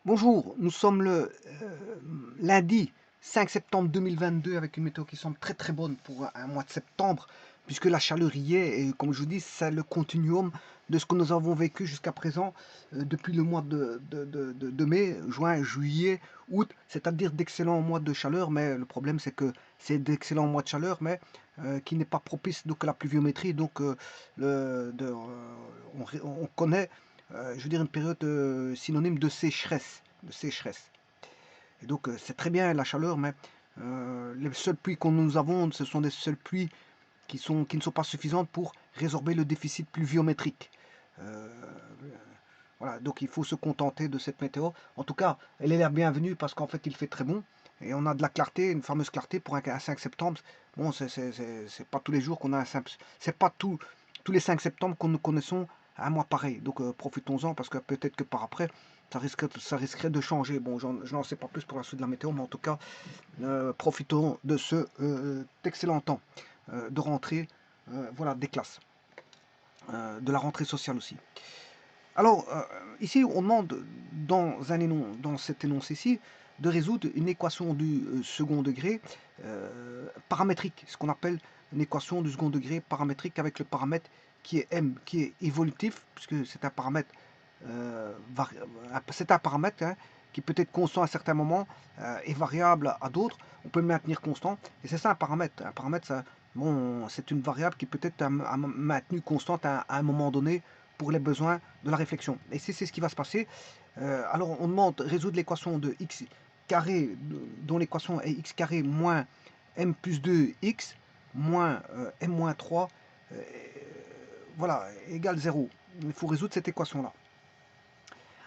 Bonjour, nous sommes le lundi 5 septembre 2022 avec une météo qui semble très très bonne pour un mois de septembre, puisque la chaleur y est, et comme je vous dis, c'est le continuum de ce que nous avons vécu jusqu'à présent depuis le mois de mai, juin, juillet, août, c'est-à-dire d'excellents mois de chaleur, mais le problème c'est que c'est d'excellents mois de chaleur, mais qui n'est pas propice donc à la pluviométrie, donc on connaît je veux dire une période synonyme de sécheresse, Et donc c'est très bien la chaleur, mais les seules pluies que nous avons, ce sont des seules pluies qui ne sont pas suffisantes pour résorber le déficit pluviométrique. Euh, voilà, donc il faut se contenter de cette météo. En tout cas, elle est la bienvenue parce qu'en fait il fait très bon et on a de la clarté, une fameuse clarté pour un 5 septembre. Bon, c'est pas tous les jours qu'on a un 5, c'est pas tous les 5 septembre que nous connaissons un mois pareil. Donc profitons-en parce que peut-être que par après ça risquerait de changer. Bon, je n'en sais pas plus pour la suite de la météo, mais en tout cas, profitons de ce excellent temps de rentrée, voilà, des classes, de la rentrée sociale aussi. Alors, ici, on demande dans cet énoncé ici de résoudre une équation du second degré paramétrique, ce qu'on appelle une équation du second degré paramétrique avec le paramètre qui est m, qui est évolutif, puisque c'est un paramètre, hein, qui peut être constant à certains moments et variable à d'autres. On peut le maintenir constant, et c'est ça un paramètre. Un paramètre, bon, c'est une variable qui peut être maintenue constante à un moment donné pour les besoins de la réflexion. Et c'est ce qui va se passer. Alors on demande de résoudre l'équation de x carré, dont l'équation est x carré moins m plus 2x moins m moins 3, voilà, égale 0. Il faut résoudre cette équation-là.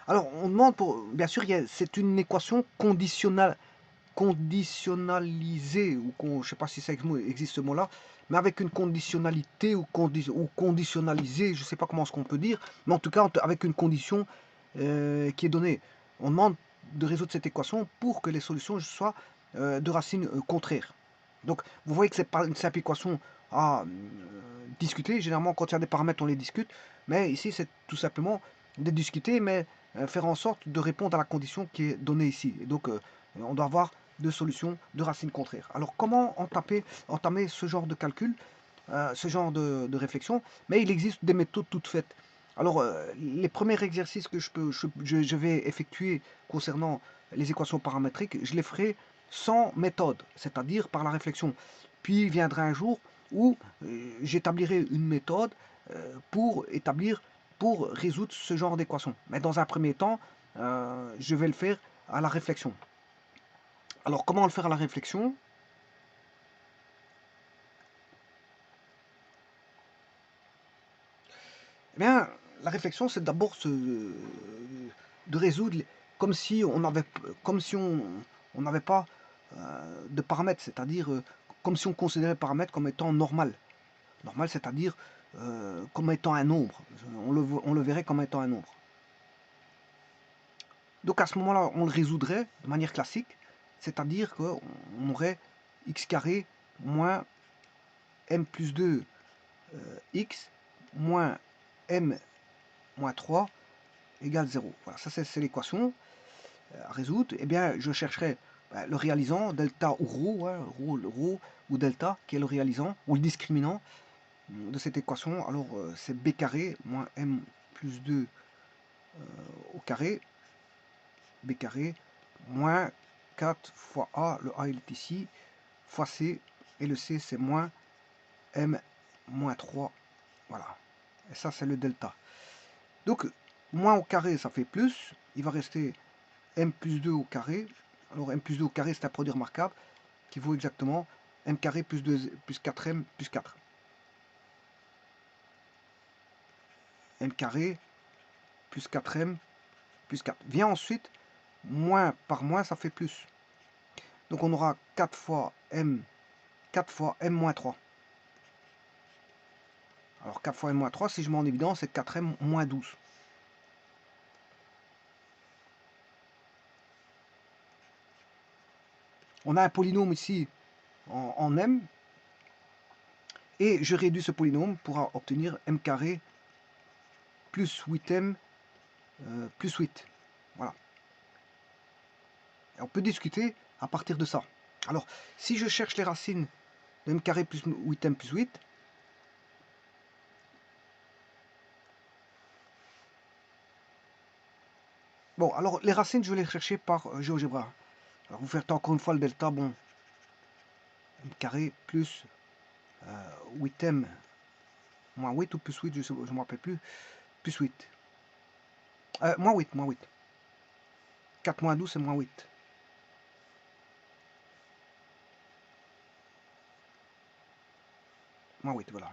Alors on demande pour, bien sûr, c'est une équation conditionnalisée, ou je ne sais pas si ça existe ce mot-là, mais avec une conditionnalité ou conditionnalisée, je ne sais pas comment ce qu'on peut dire, mais en tout cas avec une condition qui est donnée. On demande de résoudre cette équation pour que les solutions soient de racines contraires. Donc vous voyez que ce n'est pas une simple équation à discuter. Généralement, quand il y a des paramètres, on les discute, mais ici c'est tout simplement de discuter, mais faire en sorte de répondre à la condition qui est donnée ici. Et donc on doit avoir deux solutions de racines contraires. Alors comment entamer ce genre de calcul, ce genre de réflexion? Mais il existe des méthodes toutes faites. Alors les premiers exercices que je vais effectuer concernant les équations paramétriques, je les ferai sans méthode, c'est-à-dire par la réflexion. Puis viendra un jour où j'établirai une méthode pour résoudre ce genre d'équation. Mais dans un premier temps, je vais le faire à la réflexion. Alors, comment le faire à la réflexion? Eh bien, la réflexion, c'est d'abord de résoudre comme si on avait, comme si on n'avait pas de paramètres, c'est-à-dire comme si on considérait le paramètre comme étant normal. Normal, c'est-à-dire comme étant un nombre. On le verrait comme étant un nombre. Donc à ce moment-là, on le résoudrait de manière classique, c'est-à-dire qu'on aurait x carré moins m plus 2 x moins m moins 3 égale 0. Voilà, ça c'est l'équation à résoudre. Eh bien, je chercherai le réalisant, delta ou rho, hein, rho ou delta, qui est le réalisant, ou le discriminant de cette équation. Alors, c'est b carré moins m plus 2 au carré, b carré, moins 4 fois a, le a il est ici, fois c, et le c c'est moins m moins 3, voilà. Et ça c'est le delta. Donc, moins au carré ça fait plus, il va rester m plus 2 au carré. Alors m plus 2 au carré c'est un produit remarquable qui vaut exactement m carré plus 2 plus 4m plus 4. M carré plus 4m plus 4. Vient ensuite, moins par moins ça fait plus. Donc on aura 4 fois m moins 3. Alors 4 fois m moins 3, si je mets en évidence, c'est 4m moins 12. On a un polynôme ici en m, et je réduis ce polynôme pour obtenir m carré plus 8m plus 8. Voilà. Et on peut discuter à partir de ça. Alors, si je cherche les racines de m carré plus 8m plus 8, bon, alors les racines, je vais les chercher par GeoGebra. Alors, vous faites encore une fois le delta, bon, m carré plus 8m moins 8 ou plus 8, je ne me rappelle plus, plus 8. Moins 8, moins 8. 4 moins 12, c'est moins 8. Moins 8, voilà.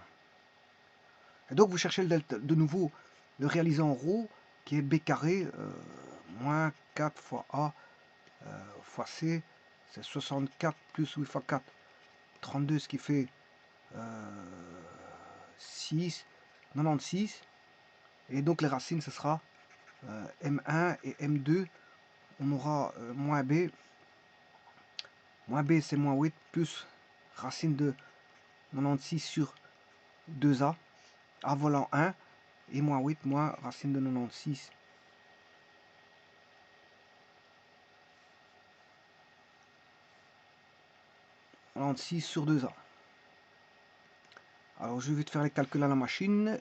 Et donc, vous cherchez le delta, de nouveau, le réalisé en rho, qui est b carré, moins 4 fois a fois c, c'est 64 plus 8 fois 4, 32, ce qui fait 6, 96. Et donc, les racines, ce sera m1 et m2. On aura moins b. Moins b, c'est moins 8, plus racine de 96 sur 2a, a volant 1, et moins 8, moins racine de 96. Sur 2a. Alors, je vais vite faire les calculs à la machine.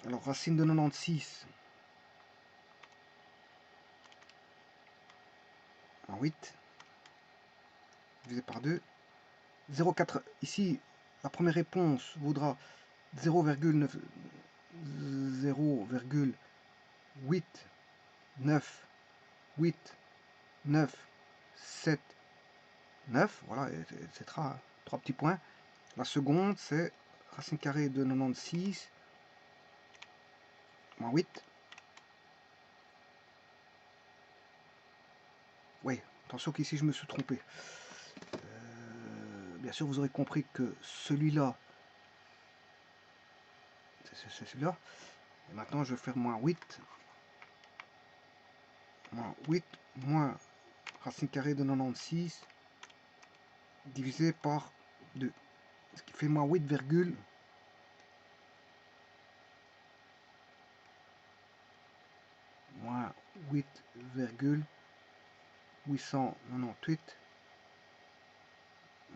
Alors, racine de 96 en 8 divisé par 2. 0,4. Ici, la première réponse vaudra 0,89897 voilà, etc. 3 petits points. La seconde, c'est racine carrée de 96 moins 8. Oui, attention qu'ici je me suis trompé. Bien sûr, vous aurez compris que celui-là, c'est celui-là. Et maintenant, je vais faire moins 8. Moins 8 moins racine carrée de 96 divisé par 2. Ce qui fait moins 8, moins 8,898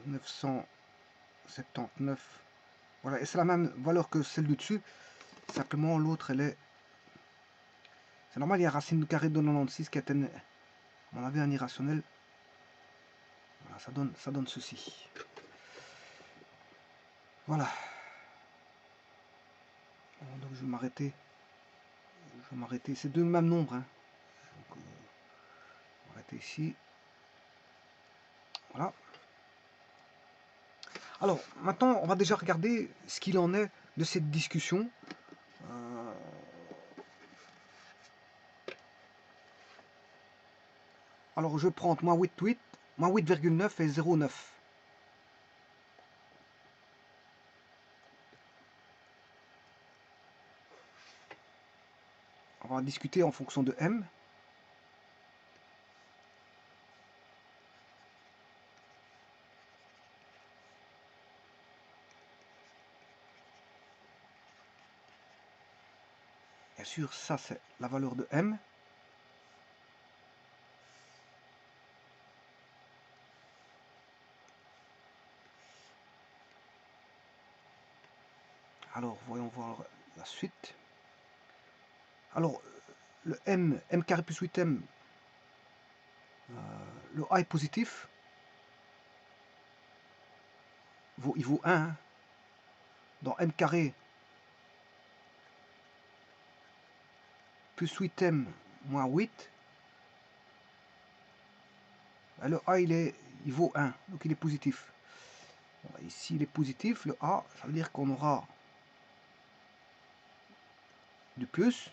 979. Voilà, et c'est la même valeur que celle du dessus. Simplement, l'autre, elle est... C'est normal, il y a racine carrée de 96 qui est, à mon avis, un irrationnel. Voilà, ça donne ceci. Voilà. Donc, je vais m'arrêter. C'est deux mêmes nombres. Hein. Donc, on va arrêter ici. Voilà. Alors, maintenant, on va déjà regarder ce qu'il en est de cette discussion. Alors, je prends moins 8,8, moins 8,9 et 0,9. On va discuter en fonction de m. Bien sûr, ça c'est la valeur de m. Alors, voyons voir la suite. Alors, le m carré plus 8m, le a est positif. Il vaut 1. Hein. Dans m carré plus 8m moins 8, le a il vaut 1, donc il est positif. Bon, ici il est positif, le a, ça veut dire qu'on aura du plus,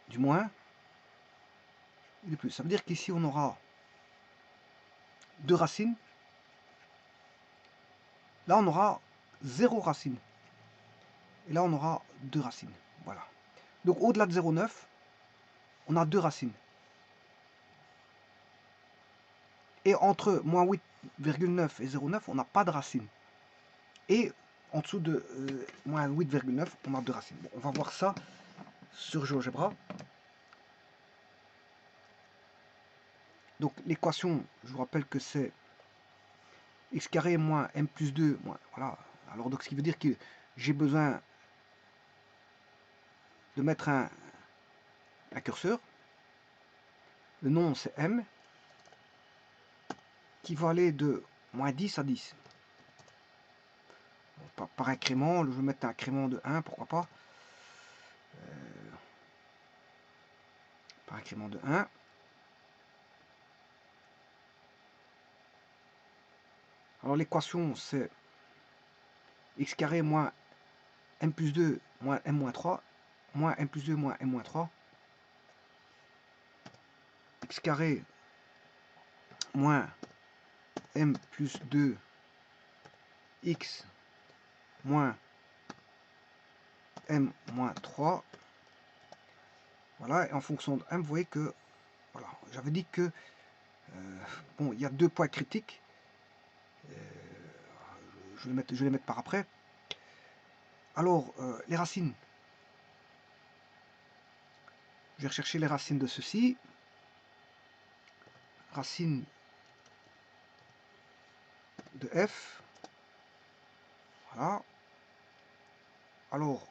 du moins, et du plus. Ça veut dire qu'ici on aura deux racines. Là on aura 0 racine. Et là on aura 2 racines. Voilà. Donc au-delà de 0,9, on a 2 racines. Et entre moins 8,9 et 0,9, on n'a pas de racine. Et en dessous de moins 8,9, on a 2 racines. Bon, on va voir ça sur GeoGebra. Donc l'équation, je vous rappelle que c'est x carré moins m plus 2, moins, voilà. Alors donc ce qui veut dire que j'ai besoin de mettre un curseur. Le nom c'est m, qui va aller de moins 10 à 10. Bon, par incrément, je vais mettre un incrément de 1, pourquoi pas. Par incrément de 1. Alors l'équation c'est x carré moins m plus 2 moins m moins 3, moins m plus 2 moins m moins 3, x carré moins m plus 2 x moins m moins 3. Voilà, et en fonction de m, vous voyez que, voilà, j'avais dit que, bon, il y a deux points critiques. Je vais les mettre par après. Alors, les racines. Je vais rechercher les racines de ceci. Racine de f. Voilà. Alors,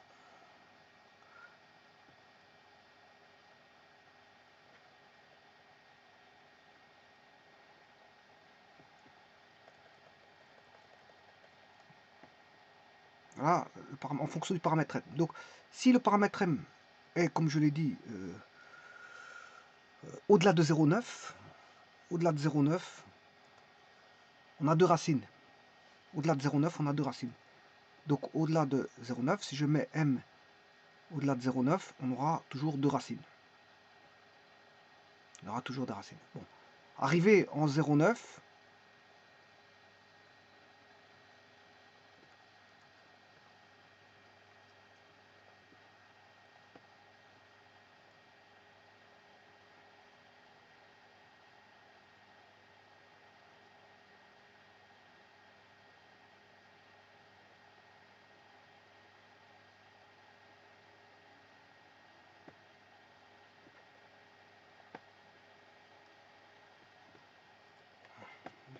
voilà, en fonction du paramètre m. Donc, si le paramètre m est, comme je l'ai dit, au-delà de 0,9, au-delà de 0,9, on a deux racines. Au-delà de 0,9, on a deux racines. Donc, au-delà de 0,9, si je mets m au-delà de 0,9, on aura toujours deux racines. Il y aura toujours des racines. Bon. Arrivé en 0,9,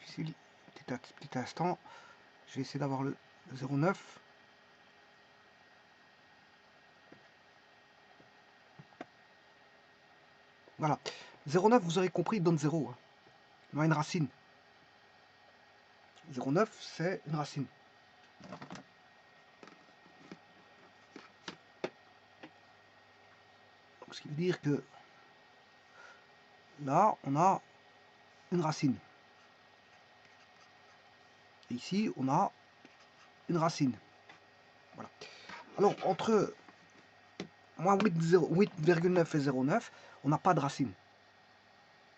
difficile, petit instant, je vais essayer d'avoir le 0,9. Voilà. 0,9, vous aurez compris, il donne 0. Hein. On a une racine. 0,9, c'est une racine. Donc, ce qui veut dire que là, on a une racine. Et ici, on a une racine. Voilà. Alors, entre moins 8,9 et 0,9, on n'a pas de racine.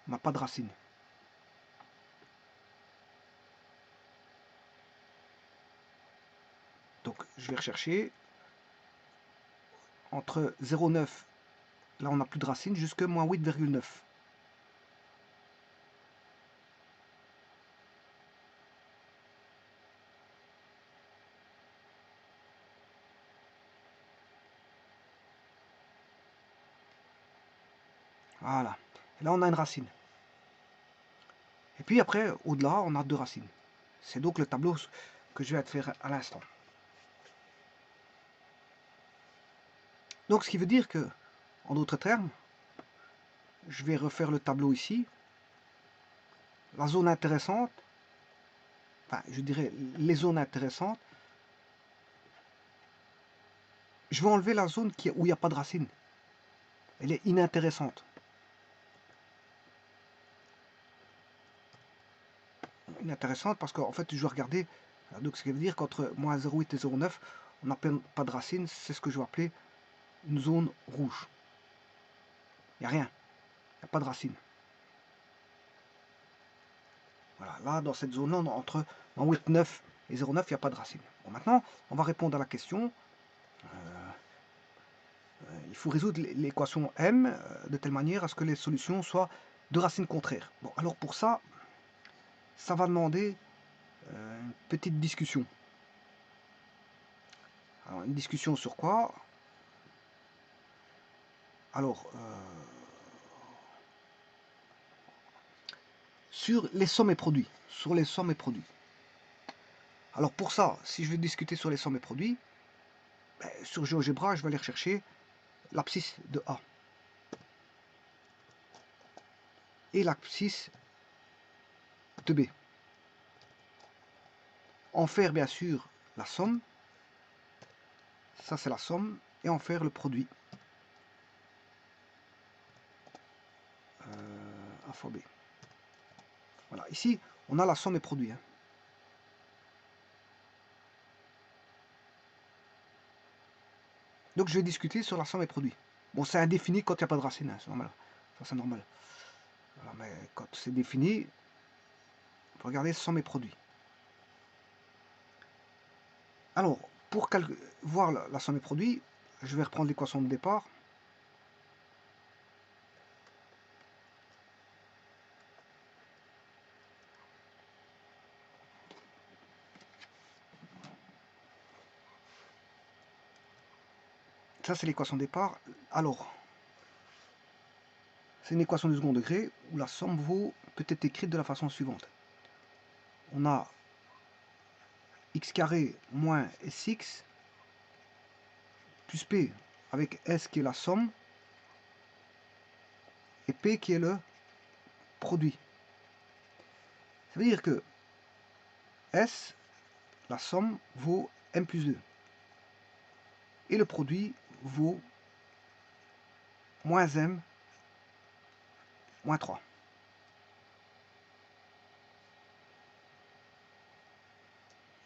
On n'a pas de racine. Donc, je vais rechercher entre 0,9, là on n'a plus de racine, jusque moins 8,9. Voilà. Et là, on a une racine. Et puis après, au-delà, on a deux racines. C'est donc le tableau que je vais te faire à l'instant. Donc, ce qui veut dire que, en d'autres termes, je vais refaire le tableau ici. La zone intéressante, enfin, je dirais les zones intéressantes, je vais enlever la zone où il n'y a pas de racine. Elle est inintéressante. Inintéressante parce qu'en fait, je vais regarder. Donc, ce qui veut dire qu'entre moins 0,8 et 0,9, on n'a pas de racine. C'est ce que je vais appeler une zone rouge. Il n'y a rien. Il n'y a pas de racine. Voilà, là, dans cette zone-là, entre 8,9 et 0,9, il n'y a pas de racine. Bon, maintenant, on va répondre à la question. Il faut résoudre l'équation M de telle manière à ce que les solutions soient de racines contraires. Bon, alors pour ça, ça va demander une petite discussion. Alors, une discussion sur quoi? Alors, sur les sommes et produits. Sur les sommes et produits. Alors pour ça, si je vais discuter sur les sommes et produits, ben, sur GeoGebra, je vais aller rechercher l'abscisse de A. Et l'abscisse de B. En faire bien sûr la somme. Ça c'est la somme. Et en faire le produit. A fois B. Voilà, ici on a la somme et produit. Hein. Donc je vais discuter sur la somme et produit. Bon, c'est indéfini quand il n'y a pas de racine, hein, c'est normal. Ça c'est normal. Voilà, mais quand c'est défini, regardez somme et produit. Alors, pour voir la somme et produit, je vais reprendre l'équation de départ. Ça c'est l'équation de départ. Alors, c'est une équation du second degré où la somme peut être écrite de la façon suivante. On a x carré moins sx plus p avec s qui est la somme et p qui est le produit. Ça veut dire que s, la somme, vaut m plus 2 et le produit vaut moins m moins 3.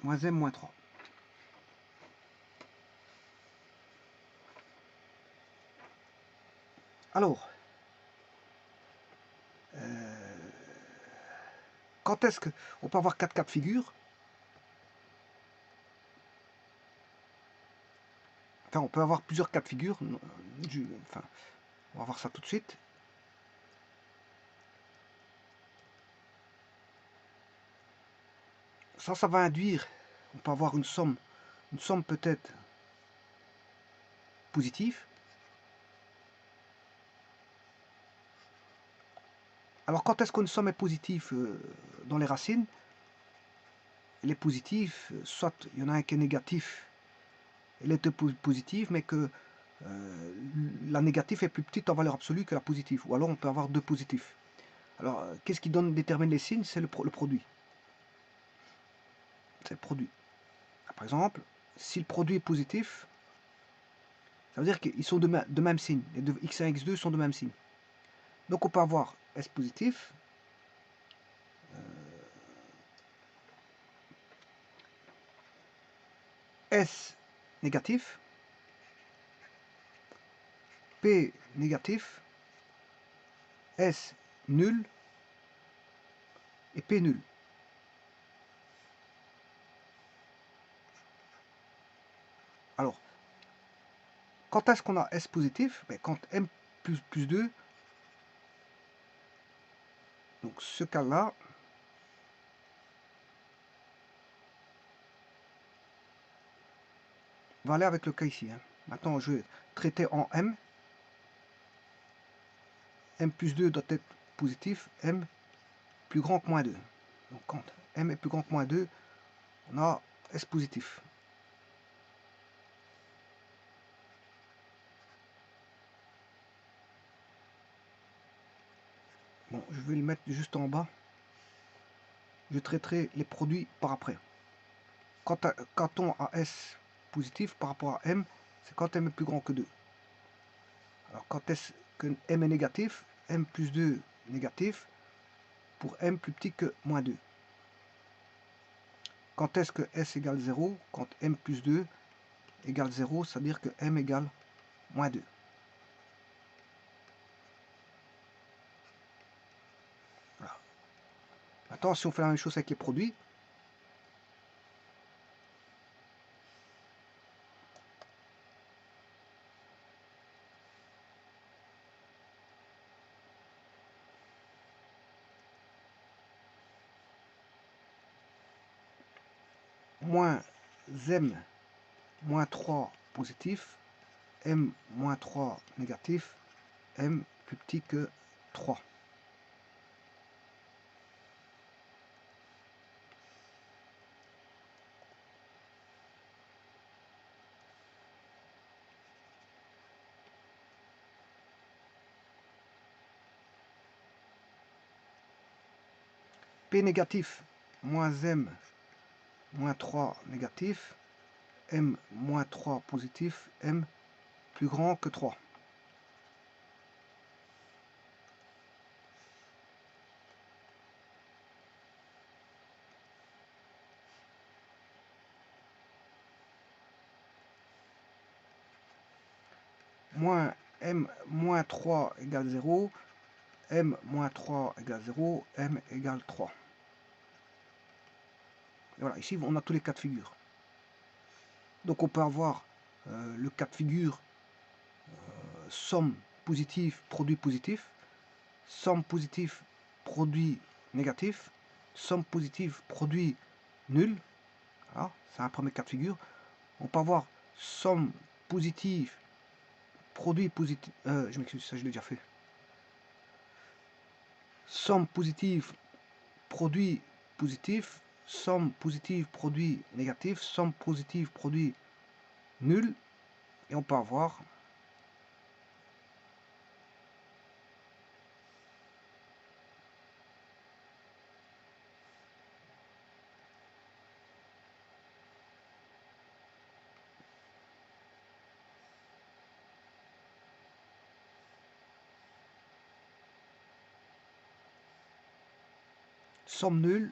Moins m moins 3. Alors, quand est-ce qu'on peut avoir 4 cas de figure? Enfin, on peut avoir plusieurs cas de figure. Enfin, on va voir ça tout de suite. Ça va induire, on peut avoir une somme peut-être positive. Alors quand est-ce qu'une somme est positive dans les racines? Elle est positive, soit il y en a un qui est négatif, elle est positive, mais que la négative est plus petite en valeur absolue que la positive. Ou alors on peut avoir deux positifs. Alors qu'est-ce qui détermine les signes? C'est le produit. C'est le produit. Par exemple, si le produit est positif, ça veut dire qu'ils sont de même signe. Les deux x1 et x2 sont de même signe. Donc on peut avoir S positif, S négatif, P négatif, S nul et P nul. Alors, quand est-ce qu'on a S positif? Ben, quand M plus 2, donc ce cas-là, va aller avec le cas ici. Hein. Maintenant, je vais traiter en M. M plus 2 doit être positif, M plus grand que moins 2. Donc quand M est plus grand que moins 2, on a S positif. Bon, je vais le mettre juste en bas. Je traiterai les produits par après. Quand on a S positif par rapport à M, c'est quand M est plus grand que 2. Alors quand est-ce que M est négatif? M plus 2 négatif pour M plus petit que moins 2. Quand est-ce que S égale 0? Quand M plus 2 égale 0, c'est-à-dire que M égale moins 2. Voilà. Maintenant, si on fait la même chose avec les produits, moins M moins 3 positif, M moins 3 négatif, m plus petit que 3. P négatif moins m moins 3 négatif, m moins 3 positif, m plus grand que 3. Moins m moins 3 égale 0, m moins 3 égale 0, m égale 3. Et voilà, ici on a tous les cas de figure. Donc on peut avoir le cas de figure somme positive, produit positif, somme positive, produit négatif, somme positive, produit nul. Voilà, c'est un premier cas de figure. On peut avoir somme positive, produit positif, je m'excuse, ça je l'ai déjà fait. Somme positive, produit positif, somme positive, produit négatif, somme positive, produit nul. Et on peut avoir somme nulle,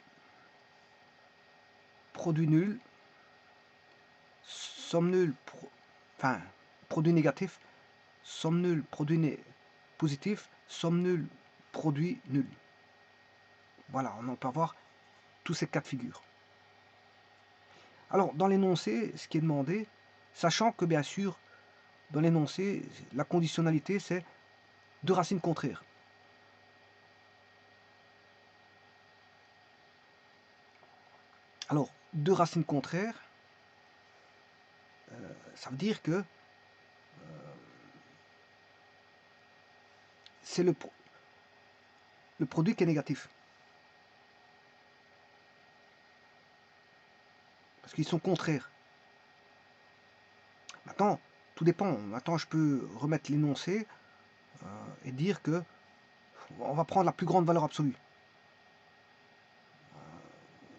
produit nul, somme nulle, enfin, produit négatif, somme nulle, produit positif, somme nulle, produit nul. Voilà, on peut avoir tous ces cas de figure. Alors, dans l'énoncé, ce qui est demandé, sachant que bien sûr, dans l'énoncé, la conditionnalité, c'est deux racines contraires. Alors, deux racines contraires, ça veut dire que c'est le produit qui est négatif. Parce qu'ils sont contraires. Maintenant, tout dépend. Maintenant, je peux remettre l'énoncé et dire que on va prendre la plus grande valeur absolue.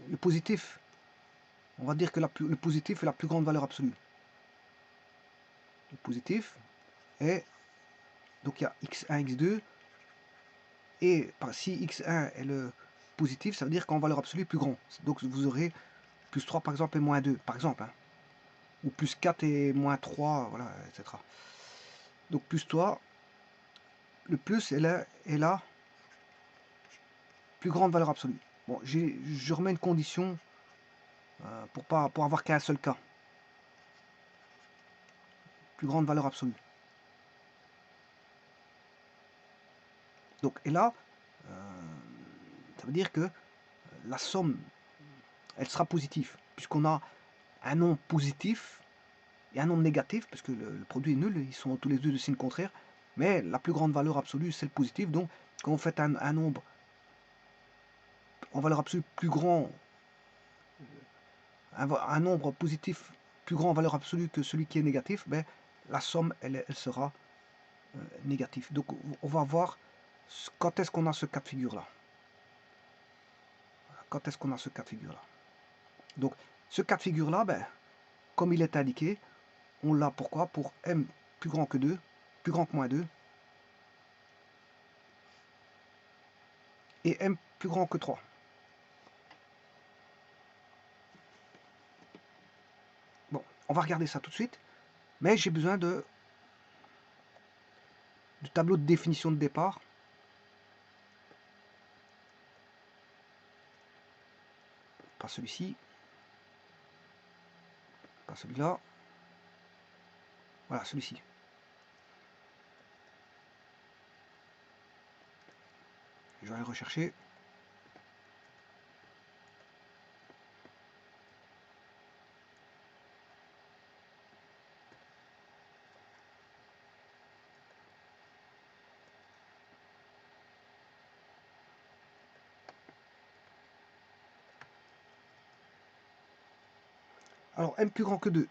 Le positif, on va dire que le positif est la plus grande valeur absolue. Le positif est, donc il y a x1, x2, et si x1 est le positif, ça veut dire qu'en valeur absolue plus grand. Donc vous aurez plus 3 par exemple et moins 2, par exemple. Hein. Ou plus 4 et moins 3, voilà, etc. Donc plus 3, le plus est là, plus grande valeur absolue. Bon, je remets une condition pour avoir qu'un seul cas. Plus grande valeur absolue. Donc, et là, ça veut dire que la somme, elle sera positive, puisqu'on a un nombre positif et un nombre négatif, parce que le produit est nul, ils sont tous les deux de signe contraire, mais la plus grande valeur absolue, c'est le positif. Donc, quand vous faites un nombre en valeur absolue plus grand, un nombre positif plus grand en valeur absolue que celui qui est négatif, ben, la somme, elle sera négative. Donc, on va voir quand est-ce qu'on a ce cas de figure-là. Quand est-ce qu'on a ce cas de figure-là. Donc, ce cas de figure-là, ben, comme il est indiqué, on l'a pourquoi? Pour m plus grand que 2, plus grand que moins 2, et m plus grand que 3. Bon, on va regarder ça tout de suite, mais j'ai besoin du tableau de définition de départ. Pas celui-ci, pas celui-là, voilà celui-ci. Je vais aller rechercher. Alors, m plus grand que 2.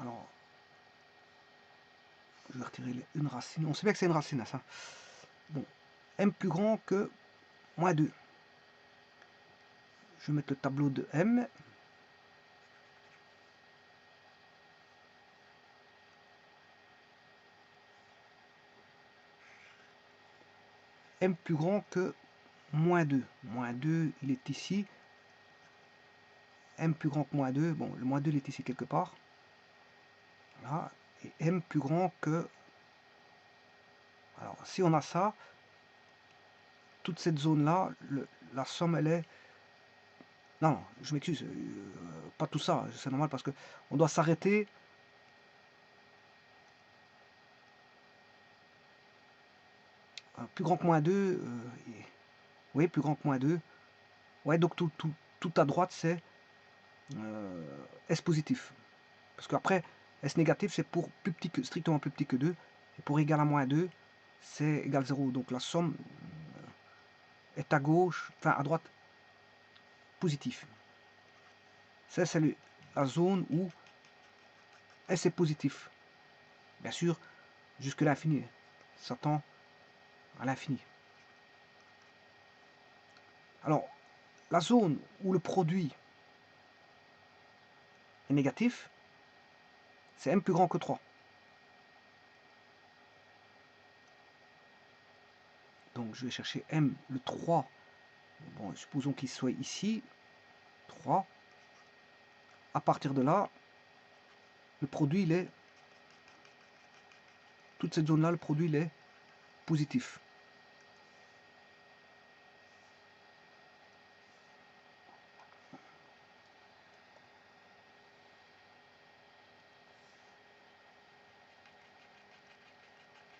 Alors, je vais retirer une racine. On sait bien que c'est une racine, ça. Bon, m plus grand que moins 2. Je vais mettre le tableau de m. M plus grand que moins 2. Moins 2, il est ici. M plus grand que moins 2. Bon, le moins 2, il est ici quelque part. Voilà. Et M plus grand que... Alors, si on a ça, toute cette zone-là, la somme, elle est... Non, je m'excuse. Pas tout ça. C'est normal parce que on doit s'arrêter... plus grand que moins 2. Oui, plus grand que moins 2. Ouais, donc tout à droite, c'est S positif. Parce qu'après, S négatif, c'est pour plus petit que, strictement plus petit que 2. Et pour égal à moins 2, c'est égal à 0. Donc la somme est à gauche, enfin à droite, positif. Ça, c'est la zone où S est positif. Bien sûr, jusque l'infini. Ça tend à l'infini. Alors, la zone où le produit est négatif, c'est M plus grand que 3. Donc je vais chercher M, le 3. Bon, supposons qu'il soit ici. 3. À partir de là, le produit, il est... Toute cette zone-là, le produit, il est positif.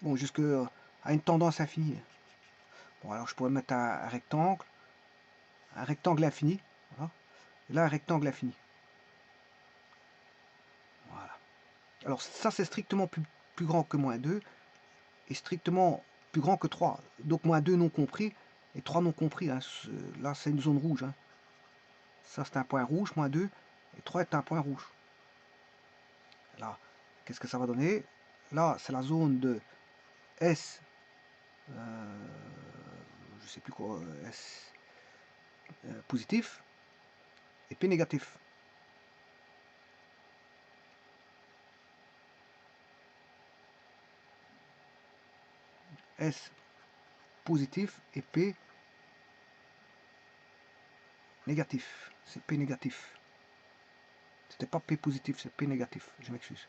Bon, jusque à une tendance infinie. Bon, alors je pourrais mettre un rectangle infini. Voilà. Et là, un rectangle infini. Voilà. Alors ça, c'est strictement plus grand que moins 2 et strictement plus grand que 3. Donc moins 2 non compris et 3 non compris. Hein. Là, c'est une zone rouge. Hein. Ça, c'est un point rouge, moins 2, et 3 est un point rouge. Là, qu'est-ce que ça va donner? Là, c'est la zone de S, je sais plus quoi, S positif et P négatif. S positif et P négatif. C'est P négatif. C'était pas P positif, c'est P négatif. Je m'excuse.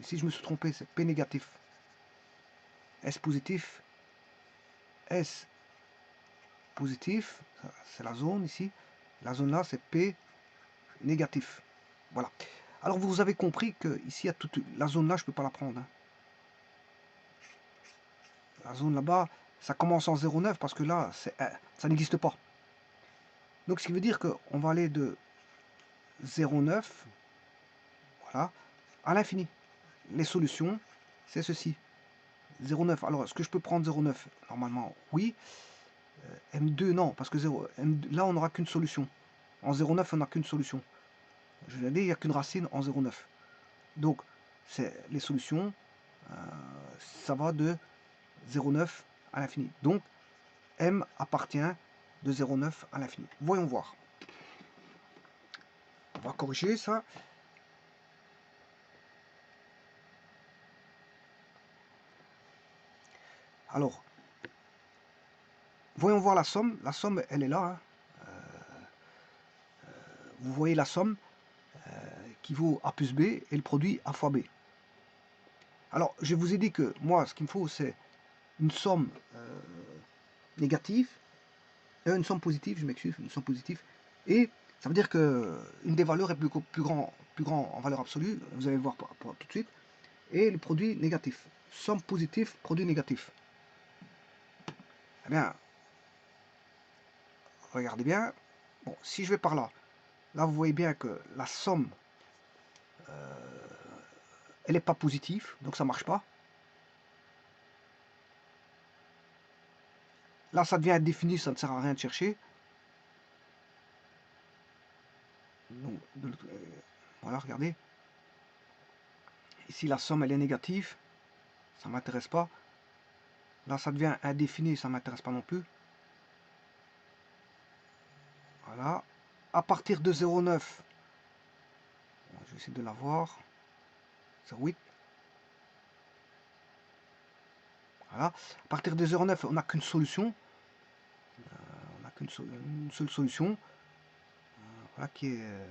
Si je me suis trompé, c'est P négatif. S positif. S positif. C'est la zone ici. La zone là, c'est P négatif. Voilà. Alors vous avez compris que ici, il y a toute la zone là, je ne peux pas la prendre. Hein. La zone là-bas, ça commence en 0,9 parce que là, ça n'existe pas. Donc ce qui veut dire qu'on va aller de 0,9 voilà, à l'infini. Les solutions, c'est ceci. 0,9. Alors, est-ce que je peux prendre 0,9? Normalement, oui. M2, non, parce que 0, là, on n'aura qu'une solution. En 0,9, on n'a qu'une solution. Je l'ai dit, il n'y a qu'une racine en 0,9. Donc, c'est les solutions, ça va de 0,9 à l'infini. Donc, M appartient de 0,9 à l'infini. Voyons voir. On va corriger ça. Alors, voyons voir la somme. La somme, elle est là. Hein. Vous voyez la somme qui vaut A plus B et le produit A fois B. Alors, je vous ai dit que moi, ce qu'il me faut, c'est une somme négative, une somme positive, je m'excuse, une somme positive, et ça veut dire que une des valeurs est plus grand en valeur absolue, vous allez le voir tout de suite, et le produit négatif. Somme positive, produit négatif. Eh bien, regardez bien, bon, si je vais par là, là vous voyez bien que la somme, elle n'est pas positive, donc ça ne marche pas. Là, ça devient indéfini, ça ne sert à rien de chercher. Donc, voilà, regardez. Ici, la somme, elle est négative. Ça ne m'intéresse pas. Là, ça devient indéfini, ça ne m'intéresse pas non plus. Voilà. À partir de 0,9, je vais essayer de la voir. 0,8. Voilà. À partir de 0,9, on n'a qu'une solution. On n'a qu'une seule solution. Voilà qui est...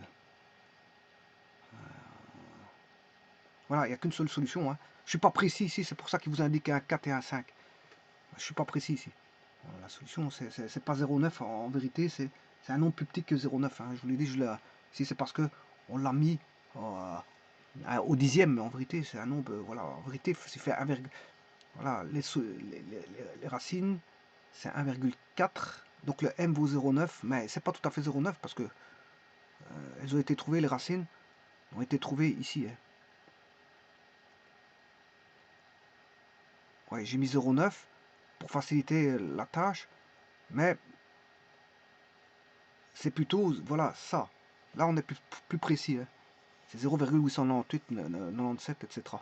voilà, il n'y a qu'une seule solution. Hein. Je ne suis pas précis ici, c'est pour ça qu'il vous indique un 4 et un 5. Je ne suis pas précis ici. La solution, c'est pas 0,9 en vérité, c'est un nombre plus petit que 0,9. Hein. Je vous l'ai dit, si c'est parce que on l'a mis au dixième, mais en vérité, c'est un nombre. Voilà, en vérité, c'est fait 1, voilà, les racines, c'est 1,4. Donc le m vaut 0,9, mais c'est pas tout à fait 0,9 parce que elles ont été trouvées, les racines ont été trouvées ici. Hein. Ouais, j'ai mis 0,9 pour faciliter la tâche, mais c'est plutôt, voilà, ça. Là, on est plus précis. Hein. C'est 0,898, 97, etc.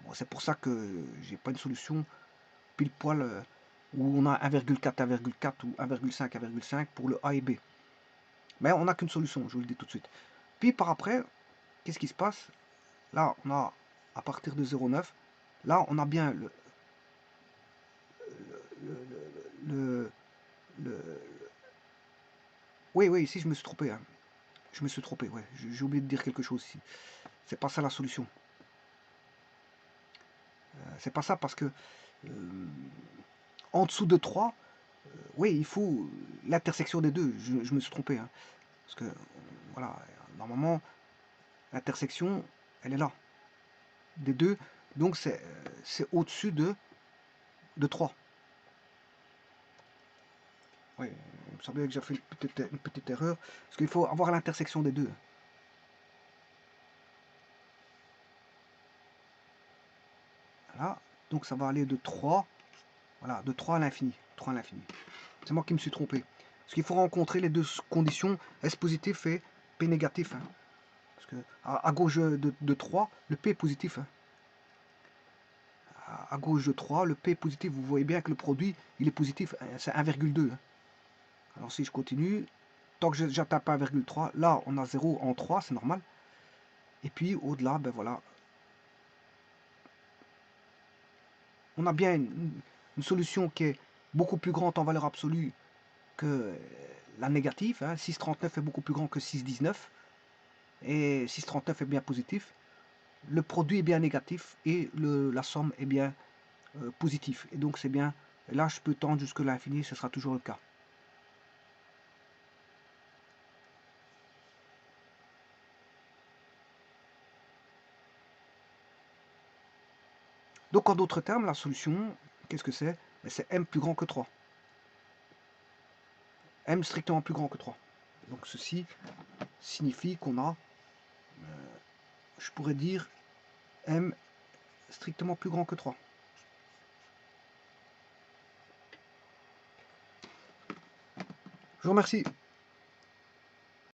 Bon, c'est pour ça que j'ai pas une solution pile poil où on a 1,4, 1,4 ou 1,5, 1,5 pour le A et B. Mais on n'a qu'une solution, je vous le dis tout de suite. Puis par après, qu'est-ce qui se passe? Là, on a à partir de 0,9, là, on a bien le, le oui, oui, ici je me suis trompé. Hein. Je me suis trompé, ouais. J'ai oublié de dire quelque chose ici. C'est pas ça la solution. C'est pas ça parce que en dessous de 3, oui, il faut l'intersection des deux. Je me suis trompé. Hein. Parce que, voilà, normalement, l'intersection, elle est là. Des deux. Donc, c'est au-dessus de 3. Oui, il me semblait que j'ai fait une petite erreur. Parce qu'il faut avoir l'intersection des deux. Voilà. Donc, ça va aller de 3. Voilà, de 3 à l'infini. 3 à l'infini. C'est moi qui me suis trompé. Parce qu'il faut rencontrer les deux conditions, S positif et P négatif. Hein. Parce que à gauche de 3, le P est positif. Hein. À gauche de 3, le P est positif. Vous voyez bien que le produit, il est positif. C'est 1,2. Hein. Alors si je continue, tant que j'atteins pas 1,3, là on a 0 en 3, c'est normal. Et puis au-delà, ben voilà. On a bien une solution qui est beaucoup plus grande en valeur absolue que la négative. Hein. 6,39 est beaucoup plus grand que 6,19. Et 6,39 est bien positif. Le produit est bien négatif et la somme est bien positive. Et donc c'est bien, là je peux tendre jusque l'infini, ce sera toujours le cas. Donc en d'autres termes, la solution, qu'est-ce que c'est? C'est m plus grand que 3. M strictement plus grand que 3. Donc ceci signifie qu'on a, je pourrais dire, m strictement plus grand que 3. Je vous remercie.